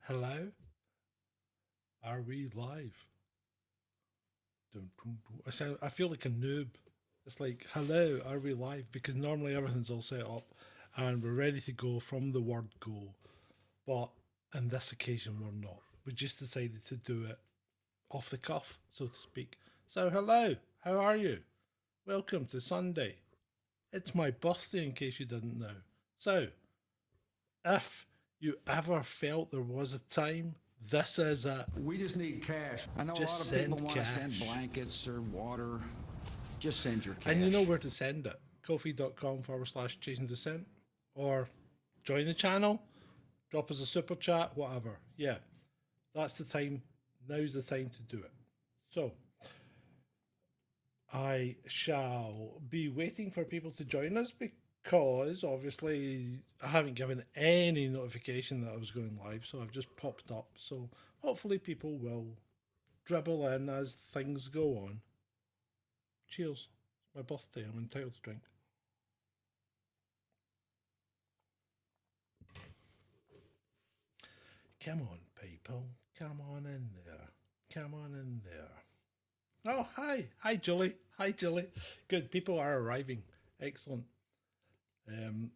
Hello? Are we live? Dun, dun, dun. I feel like a noob. It's like, hello, are we live? Because normally everything's all set up and we're ready to go from the word go. But on this occasion, we're not. We just decided to do it off the cuff, so to speak. So, hello, how are you? Welcome to Sunday. It's my birthday, in case you didn't know. So, if you ever felt there was a time, this is it. We just need cash. I know a Just lot of people send want to send cash. blankets or water. Just send your cash. And you know where to send it. Kofi.com/chasing descent. Or join the channel, drop us a super chat, whatever. Yeah, that's the time. Now's the time to do it. So I shall be waiting for people to join us because obviously I haven't given any notification that I was going live, so I've just popped up. So hopefully people will dribble in as things go on. Cheers. It's my birthday. I'm entitled to drink. Come on, people. Come on in there. Come on in there. Oh, hi. Hi, Julie. Hi, Julie. Good. People are arriving. Excellent. Um,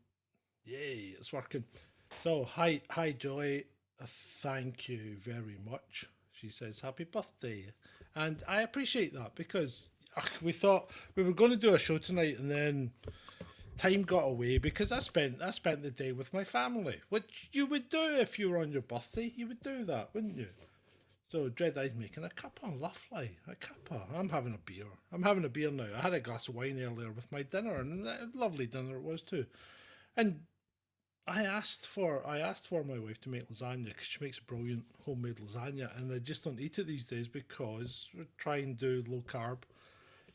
Yay, it's working. So, hi, Julie. Thank you very much. She says, happy birthday. And I appreciate that because we thought we were going to do a show tonight and then time got away because I spent the day with my family, which you would do if you were on your birthday. You would do that, wouldn't you? So Dread Eye's making a cuppa, lovely, a cuppa. I'm having a beer. I'm having a beer now. I had a glass of wine earlier with my dinner, and a lovely dinner it was too. And I asked for my wife to make lasagna because she makes brilliant homemade lasagna, and I just don't eat it these days because we try and do low carb,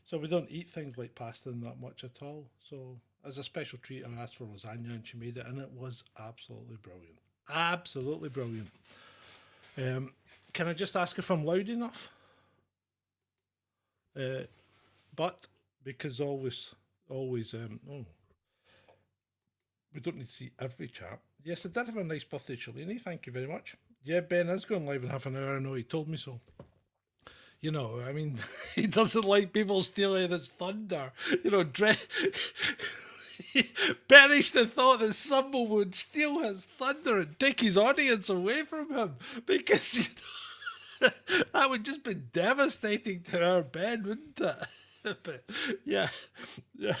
so we don't eat things like pasta and that much at all. So as a special treat, I asked for lasagna, and she made it, and it was absolutely brilliant. Absolutely brilliant. Um, can I just ask if I'm loud enough? Uh, but because always, oh, we don't need to see every chat. Yes, I did have a nice birthday, Shalini. Thank you very much. Yeah, Ben is going live in half an hour. I know he told me so. You know, I mean, he doesn't like people stealing his thunder. You know, he perished the thought that someone would steal his thunder and take his audience away from him because that would just be devastating to our Ben, wouldn't it? But yeah, yeah,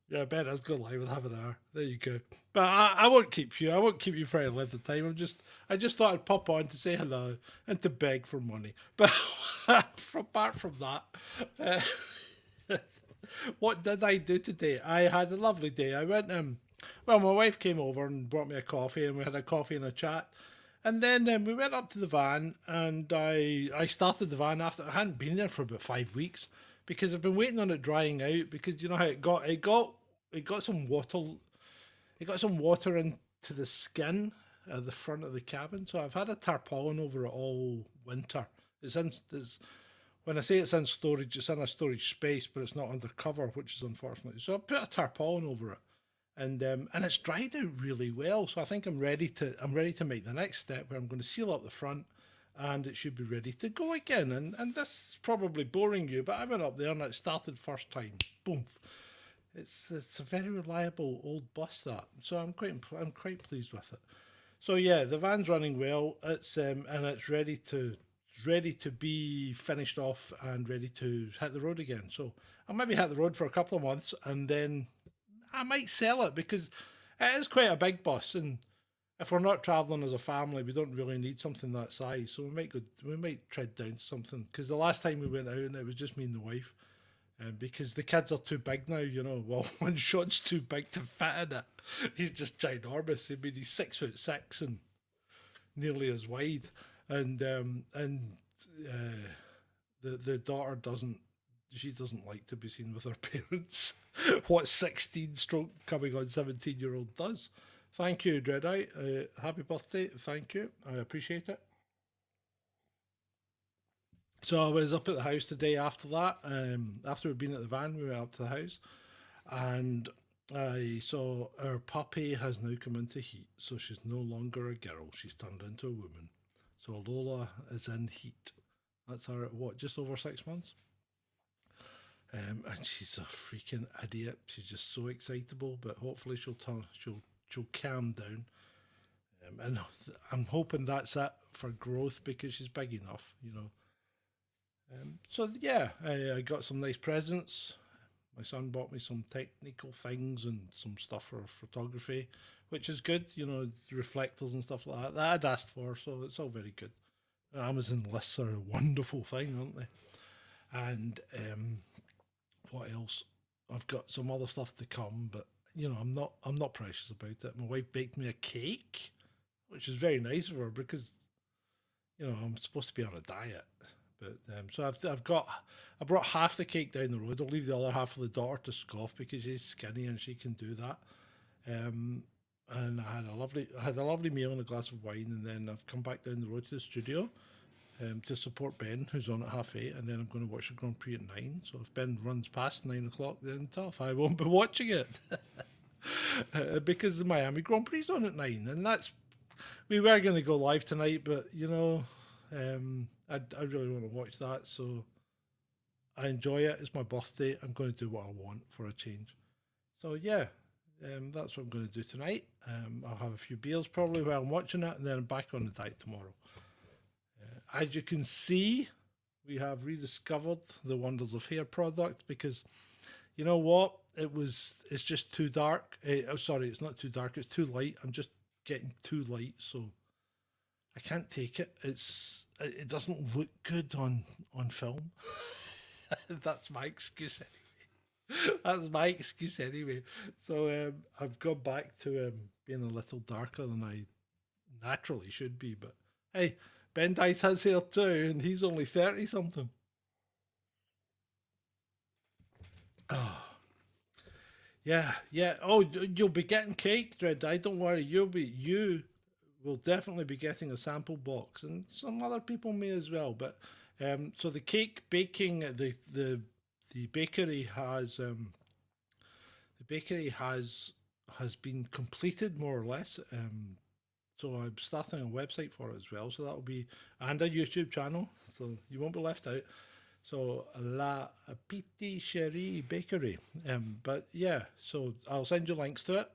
yeah. Ben has gone live in half an hour. There you go. But I won't keep you. I won't keep you for any length of time. I just thought I'd pop on to say hello and to beg for money. But apart from that, what did I do today? I had a lovely day. I went well, my wife came over and brought me a coffee, and we had a coffee and a chat. And then we went up to the van, and I started the van after I hadn't been there for about 5 weeks because I've been waiting on it drying out because you know how it got some water into the skin at the front of the cabin. So I've had a tarpaulin over it all winter. It's when I say it's in storage, it's in a storage space, but it's not under cover, which is unfortunate. So I put a tarpaulin over it, and it's dried out really well. So I think I'm ready to make the next step where I'm going to seal up the front, and it should be ready to go again. And this is probably boring you, but I went up there and it started first time. Boom. It's a very reliable old bus that, so I'm quite pleased with it. So yeah, the van's running well. It's ready to be finished off and ready to hit the road again. So I'll maybe hit the road for a couple of months and then I might sell it because it is quite a big bus, and if we're not travelling as a family, we don't really need something that size. So we might tread down to something because the last time we went out and it was just me and the wife. Because the kids are too big now, you know. Well, when Sean's too big to fit in it, he's just ginormous. I mean, he's 6'6" and nearly as wide, and the daughter doesn't. She doesn't like to be seen with her parents. What 16 stroke coming on 17-year-old does. Thank you, Dreadeye. Happy birthday. Thank you. I appreciate it. So I was up at the house the day after that. After we'd been at the van, we went up to the house, and I saw our puppy has now come into heat. So she's no longer a girl; she's turned into a woman. So Lola is in heat. That's her at what, just over 6 months? And she's a freaking idiot. She's just so excitable, but hopefully she'll calm down. And I'm hoping that's it for growth because she's big enough, you know. So yeah, I got some nice presents. My son bought me some technical things and some stuff for photography, which is good, you know, reflectors and stuff like that. That I'd asked for, so it's all very good. Amazon lists are a wonderful thing, aren't they? And what else? I've got some other stuff to come, but you know, I'm not precious about it. My wife baked me a cake, which is very nice of her because you know I'm supposed to be on a diet. But so I brought half the cake down the road. I'll leave the other half for the daughter to scoff because she's skinny and she can do that. And I had a lovely meal and a glass of wine, and then I've come back down the road to the studio to support Ben, who's on at 8:30, and then I'm going to watch the Grand Prix at 9. So if Ben runs past 9 o'clock, then tough, I won't be watching it because the Miami Grand Prix is on at 9, and we were going to go live tonight, but you know, I really want to watch that, so I enjoy it. It's my birthday. I'm going to do what I want for a change. So yeah, that's what I'm going to do tonight. I'll have a few beers probably while I'm watching it, and then I'm back on the diet tomorrow. As you can see, we have rediscovered the wonders of hair product because you know what? It's just too dark. Sorry, it's not too dark. It's too light. I'm just getting too light, so I can't take it. It doesn't look good on film. That's my excuse anyway. That's my excuse anyway. So I've gone back to being a little darker than I naturally should be. But hey, Ben Dice has hair too, and he's only 30 something. Oh. Yeah. Oh, you'll be getting cake, Dread Eye. Don't worry. You will definitely be getting a sample box, and some other people may as well. But so the cake baking, the bakery has been completed more or less. So I'm starting a website for it as well. So that'll be, and a YouTube channel. So you won't be left out. So La Patisserie Bakery. But yeah, so I'll send you links to it,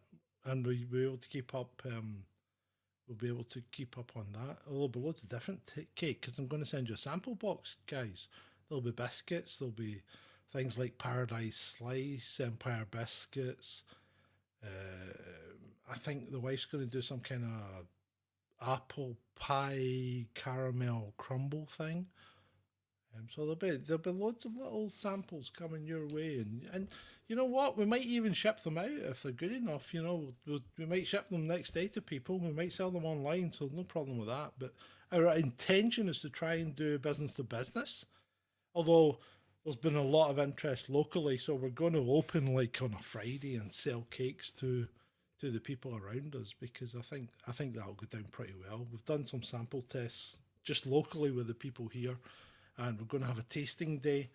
and we'll be able to keep up. We'll be able to keep up on that. There'll be loads of different cake because I'm going to send you a sample box, guys. There'll be biscuits. There'll be things like Paradise Slice, Empire Biscuits. I think the wife's going to do some kind of apple pie caramel crumble thing. So there'll be loads of little samples coming your way, and you know what? We might even ship them out if they're good enough. You know, we might ship them next day to people. We might sell them online, so no problem with that. But our intention is to try and do business to business. Although there's been a lot of interest locally, so we're going to open like on a Friday and sell cakes to the people around us because I think that'll go down pretty well. We've done some sample tests just locally with the people here, and we're going to have a tasting day,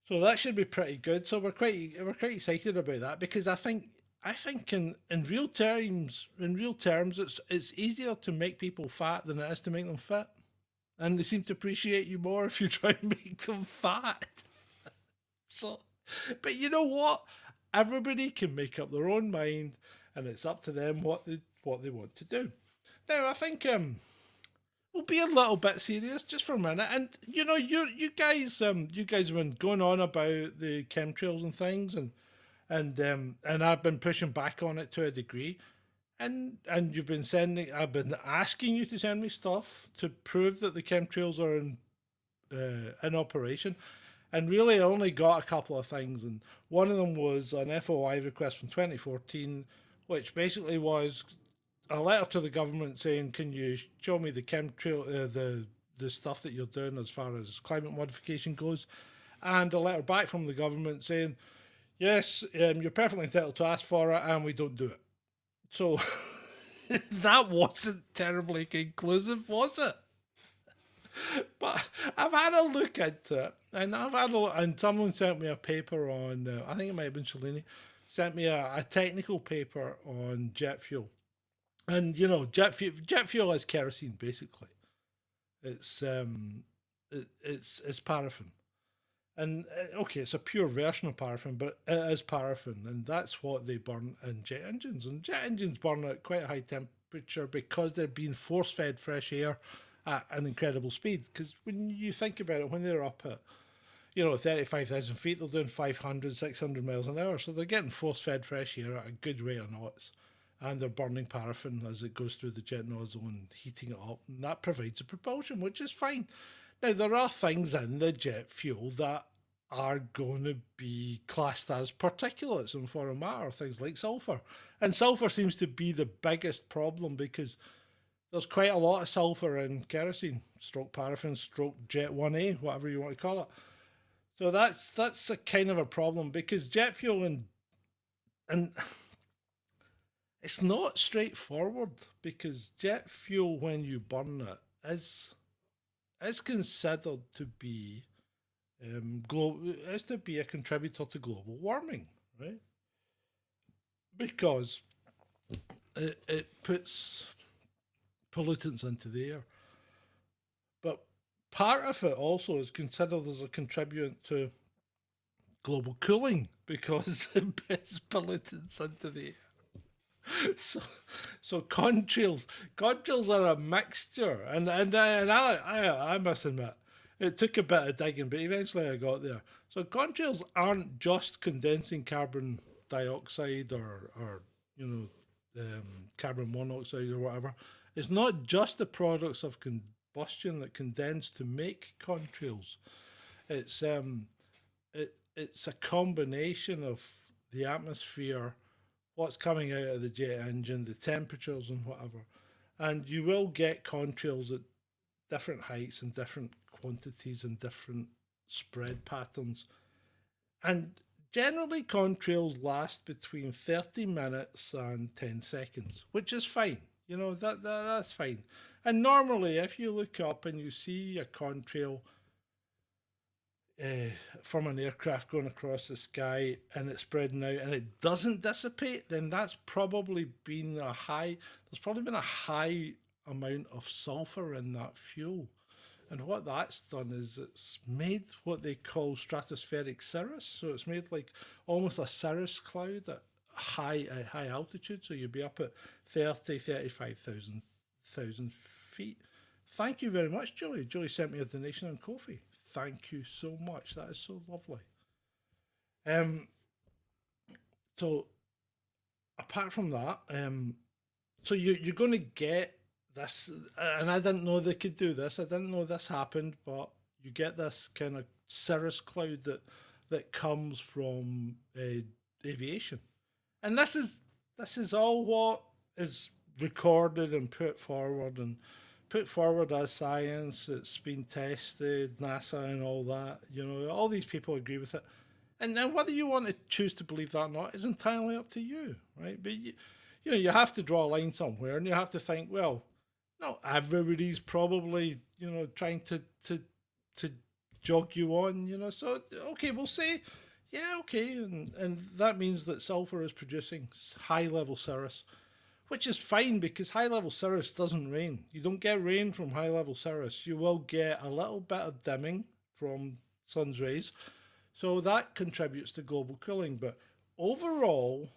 so that should be pretty good. So we're quite excited about that because I think in real terms it's easier to make people fat than it is to make them fit, and they seem to appreciate you more if you try and make them fat. So, but you know what? Everybody can make up their own mind, and it's up to them what they want to do. Now, I think we'll be a little bit serious just for a minute, and you know, you guys have been going on about the chemtrails and things, and I've been pushing back on it to a degree, and you've been I've been asking you to send me stuff to prove that the chemtrails are in operation. And really, I only got a couple of things, and one of them was an FOI request from 2014, which basically was a letter to the government saying, "Can you show me the chemtrail, the stuff that you're doing as far as climate modification goes?" And a letter back from the government saying, "Yes, you're perfectly entitled to ask for it, and we don't do it." So that wasn't terribly conclusive, was it? But I've had a look into it, and and someone sent me a paper on. I think it might have been Shalini, sent me a technical paper on jet fuel, and you know, jet fuel is kerosene basically. It's it's paraffin. And okay, it's a pure version of paraffin, but it is paraffin, and that's what they burn in jet engines. And jet engines burn at quite a high temperature because they're being force fed fresh air at an incredible speed. Because when you think about it, when they're up at 35,000 feet, they're doing 500, 600 miles an hour. So they're getting force fed fresh air at a good rate of knots. And they're burning paraffin as it goes through the jet nozzle and heating it up. And that provides a propulsion, which is fine. Now, there are things in the jet fuel that are going to be classed as particulates in foreign matter, things like sulfur. And sulfur seems to be the biggest problem because there's quite a lot of sulfur in kerosene, stroke paraffin, stroke jet 1A, whatever you want to call it. So that's a kind of a problem because jet fuel and it's not straightforward because jet fuel when you burn it is considered to be is to be a contributor to global warming, right? Because it puts pollutants into the air. But part of it also is considered as a contributor to global cooling because it puts pollutants into the air. So contrails are a mixture, and I must admit, it took a bit of digging, but eventually I got there. So contrails aren't just condensing carbon dioxide or carbon monoxide or whatever. It's not just the products of combustion that condense to make contrails. It's it's a combination of the atmosphere, what's coming out of the jet engine, the temperatures and whatever. And you will get contrails at different heights and different quantities and different spread patterns. And generally, contrails last between 30 minutes and 10 seconds, which is fine. That's fine. And normally, if you look up and you see a contrail from an aircraft going across the sky and it's spreading out and it doesn't dissipate, then that's probably been a high, there's probably been a high amount of sulfur in that fuel. And what that's done is it's made what they call stratospheric cirrus. So it's made like almost a cirrus cloud at high altitude. So you'd be up at 35,000 feet. Thank you very much, Julie. Julie sent me a donation on Ko-fi. Thank you so much. That is so lovely. So apart from that, so you're going to get this, and I didn't know they could do this. I didn't know this happened, but you get this kind of cirrus cloud that comes from aviation, and this is all what is recorded and put forward as science. It's been tested, NASA and all that. All these people agree with it. And now, whether you want to choose to believe that or not is entirely up to you, right? But you have to draw a line somewhere, and you have to think, well, no, everybody's probably trying to jog you on. So okay, we'll say, yeah, okay, and that means that sulfur is producing high level cirrus, which is fine because high level cirrus doesn't rain. You don't get rain from high level cirrus. You will get a little bit of dimming from sun's rays. So that contributes to global cooling. But overall,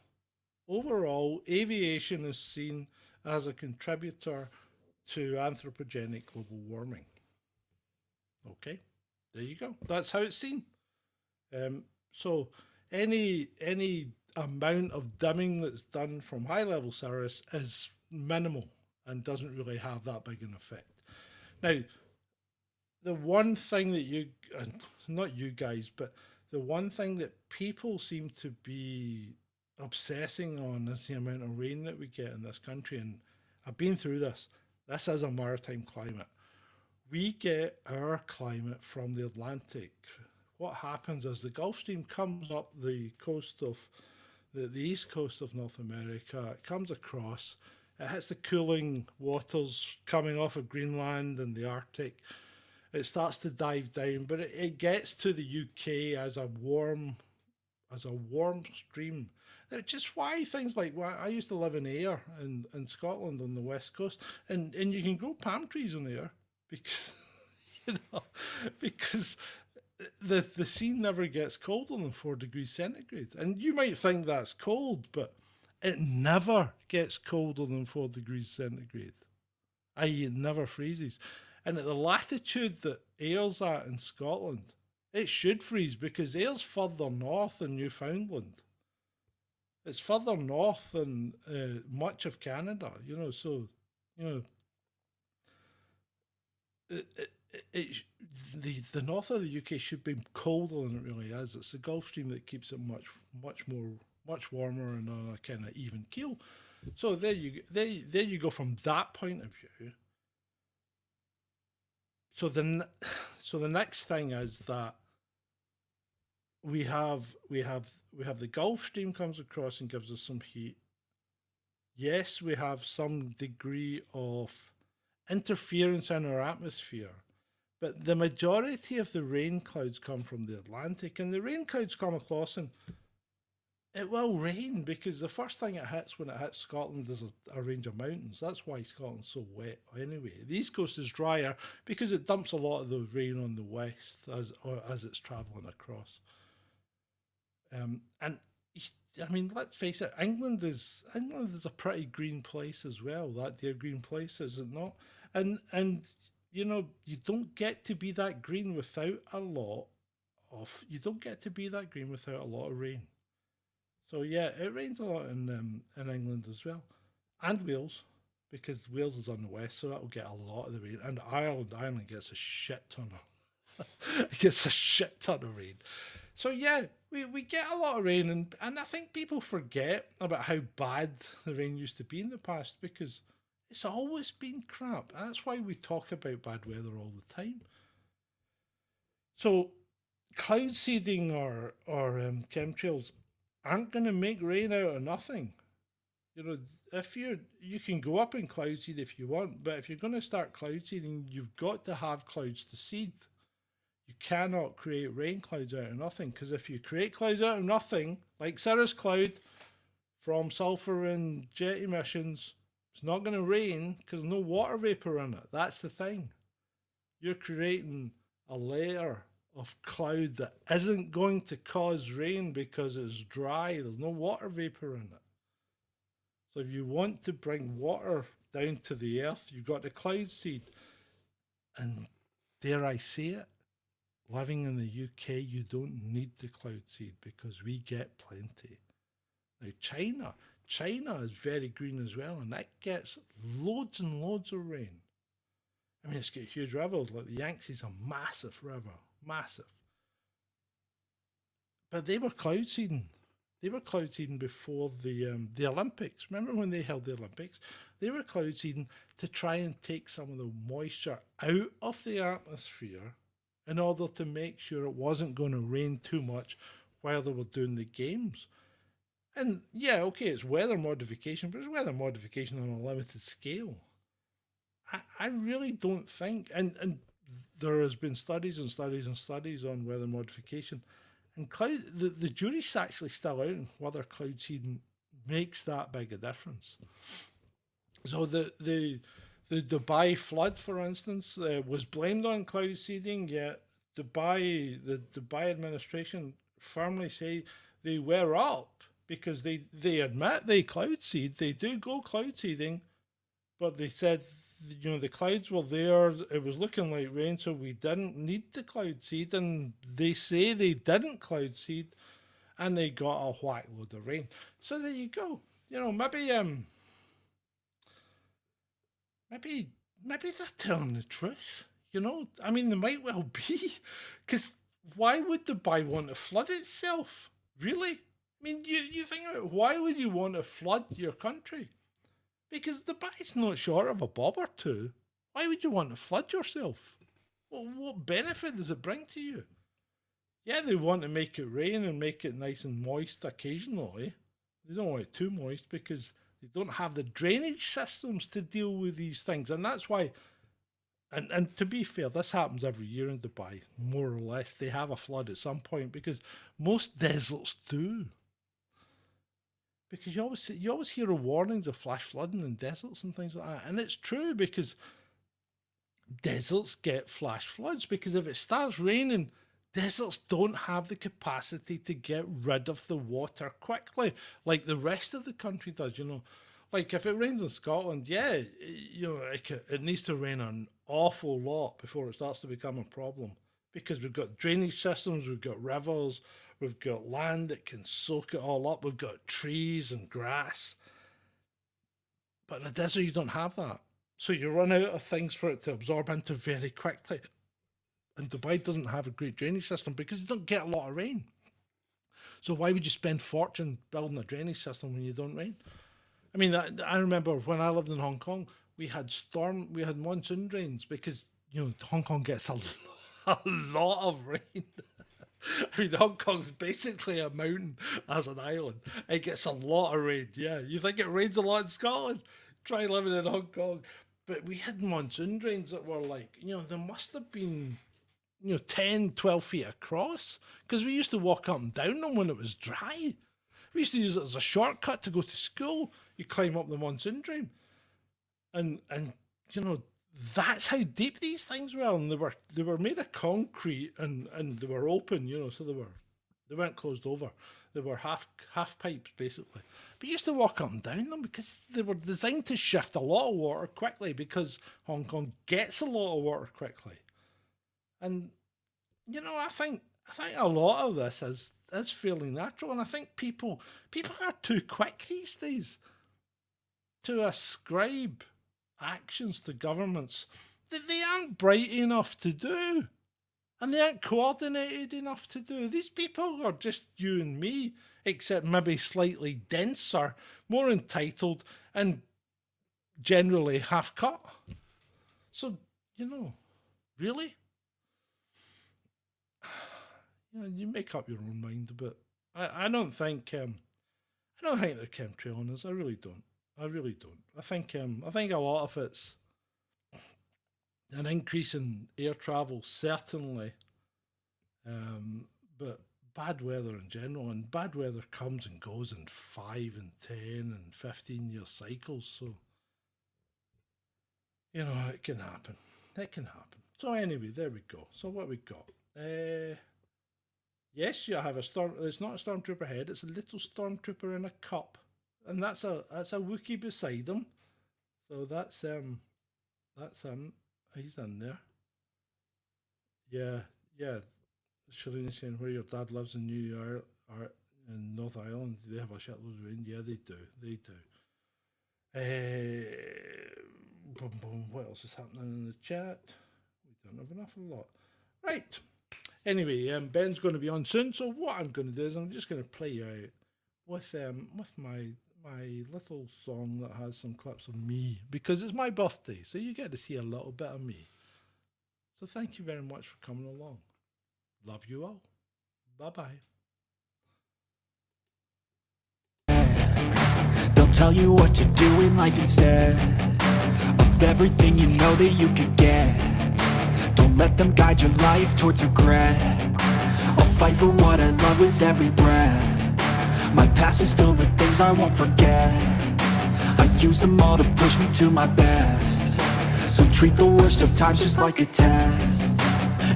aviation is seen as a contributor to anthropogenic global warming. Okay, there you go. That's how it's seen. So any amount of dimming that's done from high level cirrus is minimal and doesn't really have that big an effect. Now, the one thing that not you guys, but the one thing that people seem to be obsessing on is the amount of rain that we get in this country. And I've been through this. This is a maritime climate. We get our climate from the Atlantic. What happens is the Gulf Stream comes up the coast of the east coast of North America. It comes across. It hits the cooling waters coming off of Greenland and the Arctic. It starts to dive down, but it gets to the UK as a warm stream. Which is why things like, I used to live in Ayr in Scotland on the west coast, and you can grow palm trees in Ayr because you know, because the sea never gets colder than 4 degrees centigrade. And you might think that's cold, but it never gets colder than 4 degrees centigrade, i.e., it never freezes. And at the latitude that Ayre's at in Scotland, it should freeze because Ayre's further north than Newfoundland. It's further north than much of Canada, so, you know, the north of the UK should be colder than it really is. It's the Gulf Stream that keeps it much warmer and on a kind of even keel. So there you go from that point of view. So the next thing is that we have the Gulf Stream comes across and gives us some heat. Yes, we have some degree of interference in our atmosphere, but the majority of the rain clouds come from the Atlantic, and the rain clouds come across and it will rain because the first thing it hits when it hits Scotland is a range of mountains. That's why Scotland's so wet anyway. The east coast is drier because it dumps a lot of the rain on the west as it's travelling across. And I mean, let's face it, England is a pretty green place as well. That dear green place, is it not? And you don't get to be that green without a lot of rain. So yeah, it rains a lot in England as well, and Wales, because Wales is on the west, so that'll get a lot of the rain. And Ireland gets a shit ton of rain. So yeah, we get a lot of rain, and I think people forget about how bad the rain used to be in the past because it's always been crap. That's why we talk about bad weather all the time. So cloud seeding or chemtrails aren't going to make rain out of nothing. If you can go up in cloud seed if you want, but if you're going to start cloud seeding, you've got to have clouds to seed. You cannot create rain clouds out of nothing, because if you create clouds out of nothing, like cirrus cloud from sulfur and jet emissions, it's not going to rain because there's no water vapor in it. That's the thing. You're creating a layer of cloud that isn't going to cause rain because it's dry. There's no water vapor in it. So if you want to bring water down to the earth, you've got the cloud seed. And dare I say it, living in the UK, you don't need the cloud seed because we get plenty. Now China is very green as well, and that gets loads and loads of rain. I mean, it's got huge rivers, like the Yangtze is a massive river, massive. But they were cloud seeding. They were cloud seeding before the Olympics. Remember when they held the Olympics? They were cloud seeding to try and take some of the moisture out of the atmosphere in order to make sure it wasn't going to rain too much while they were doing the games. And yeah, okay, it's weather modification, but it's weather modification on a limited scale. I really don't think, and there has been studies and studies and studies on weather modification, and the jury's actually still out on whether cloud seeding makes that big a difference. So the Dubai flood, for instance, was blamed on cloud seeding, yet the Dubai administration firmly say they were up because they admit they cloud seed, they do go cloud seeding, but they said, the clouds were there, it was looking like rain, so we didn't need the cloud seed, and they say they didn't cloud seed, and they got a whack load of rain. So there you go. Maybe they're telling the truth. I mean, they might well be, because why would Dubai want to flood itself? Really? I mean, you think about it, why would you want to flood your country? Because Dubai's not short of a bob or two. Why would you want to flood yourself? Well, what benefit does it bring to you? Yeah, they want to make it rain and make it nice and moist occasionally. They don't want it too moist because they don't have the drainage systems to deal with these things. And that's why, and to be fair, this happens every year in Dubai, more or less. They have a flood at some point because most deserts do. Because you always hear of warnings of flash flooding in deserts and things like that. And it's true because deserts get flash floods, because if it starts raining, deserts don't have the capacity to get rid of the water quickly like the rest of the country does, Like if it rains in Scotland, yeah, it needs to rain an awful lot before it starts to become a problem, because we've got drainage systems, we've got rivers, we've got land that can soak it all up, we've got trees and grass. But in the desert, you don't have that. So you run out of things for it to absorb into very quickly. And Dubai doesn't have a great drainage system because you don't get a lot of rain. So why would you spend fortune building a drainage system when you don't rain? I mean, I remember when I lived in Hong Kong, we had monsoon drains because, Hong Kong gets a lot of rain. I mean, Hong Kong's basically a mountain as an island. It gets a lot of rain, yeah. You think it rains a lot in Scotland? Try living in Hong Kong. But we had monsoon drains that were like, there must have been, 10, 12 feet across, because we used to walk up and down them when it was dry. We used to use it as a shortcut to go to school. You climb up the monsoon drain. And that's how deep these things were, and they were made of concrete and they were open, so they weren't closed over. They were half pipes basically. But you used to walk up and down them because they were designed to shift a lot of water quickly, because Hong Kong gets a lot of water quickly. And I think a lot of this is fairly natural, and I think people are too quick these days to ascribe actions to governments that they aren't bright enough to do, and they aren't coordinated enough to do. These people are just you and me, except maybe slightly denser, more entitled, and generally half cut. So, really? You make up your own mind, but I don't think they're chemtrailing us. I really don't. I think a lot of it's an increase in air travel, certainly, but bad weather in general, and bad weather comes and goes in 5 and 10 and 15-year cycles. So, it can happen. So anyway, there we go. So what we got? Yes, you have a storm. It's not a stormtrooper head. It's a little stormtrooper in a cup, and that's a Wookiee beside him. So that's him. He's in there. Yeah. Shireen's saying where your dad lives in New York or in North Ireland. Do they have a shitload of rain? Yeah, they do. Boom, boom. What else is happening in the chat? We don't have an awful lot. Right. Anyway, Ben's going to be on soon, so what I'm going to do is I'm just going to play you out with my little song that has some clips of me, because it's my birthday, so you get to see a little bit of me. So thank you very much for coming along. Love you all. Bye-bye. They'll tell you what to do in life instead of everything you know that you could get. Don't let them guide your life towards regret. I'll fight for what I love with every breath. My past is filled with things I won't forget. I use them all to push me to my best. So treat the worst of times just like a test.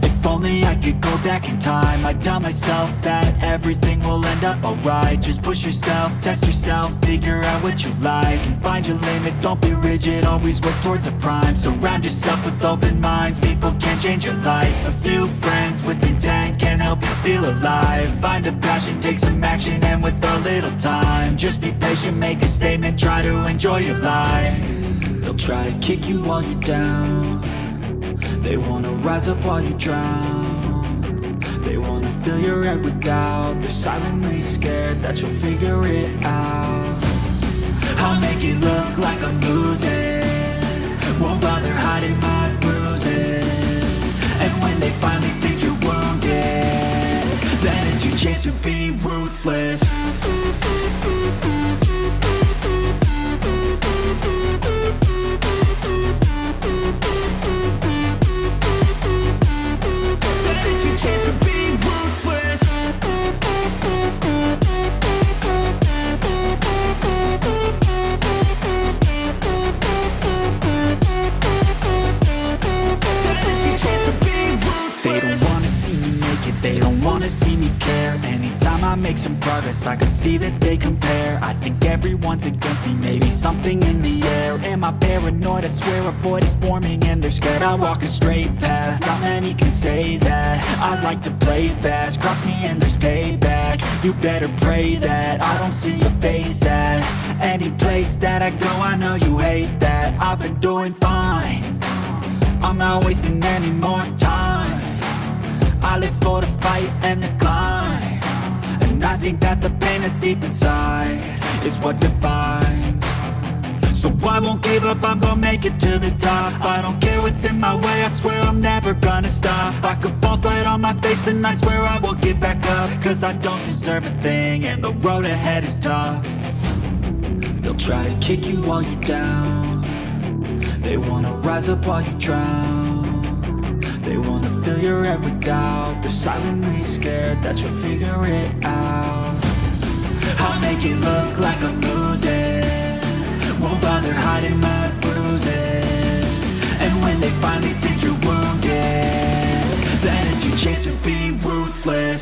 If only I could go back in time, I'd tell myself that everything will end up alright. Just push yourself, test yourself, figure out what you like, and find your limits, don't be rigid, always work towards a prime. Surround yourself with open minds, people can change your life. A few friends with intent can help you feel alive. Find a passion, take some action, and with a little time, just be patient, make a statement, try to enjoy your life. They'll try to kick you while you're down. They wanna rise up while you drown. They wanna fill your head with doubt. They're silently scared that you'll figure it out. I'll make it look like I'm losing, won't bother hiding my bruises. And when they finally think you're wounded, then it's your chance to be ruthless. Chance to be ruthless. wanna see me care. Anytime I make some progress, I can see that they compare. I think everyone's against me, maybe something in the air. Am I paranoid? I swear a void is forming and they're scared. I walk a straight path, not many can say that. I like to play fast, cross me and there's payback. You better pray that I don't see your face at any place that I go. I know you hate that. I've been doing fine, I'm not wasting any more time. I live for the fight and the climb, and I think that the pain that's deep inside is what defines. So I won't give up, I'm gonna make it to the top. I don't care what's in my way, I swear I'm never gonna stop. I could fall flat on my face and I swear I will get back up. Cause I don't deserve a thing and the road ahead is tough. They'll try to kick you while you're down, they wanna rise up while you drown. They wanna fill your head with doubt, they're silently scared that you'll figure it out. I'll make it look like I'm losing, won't bother hiding my bruises. And when they finally think you're wounded, then it's your chance to be ruthless.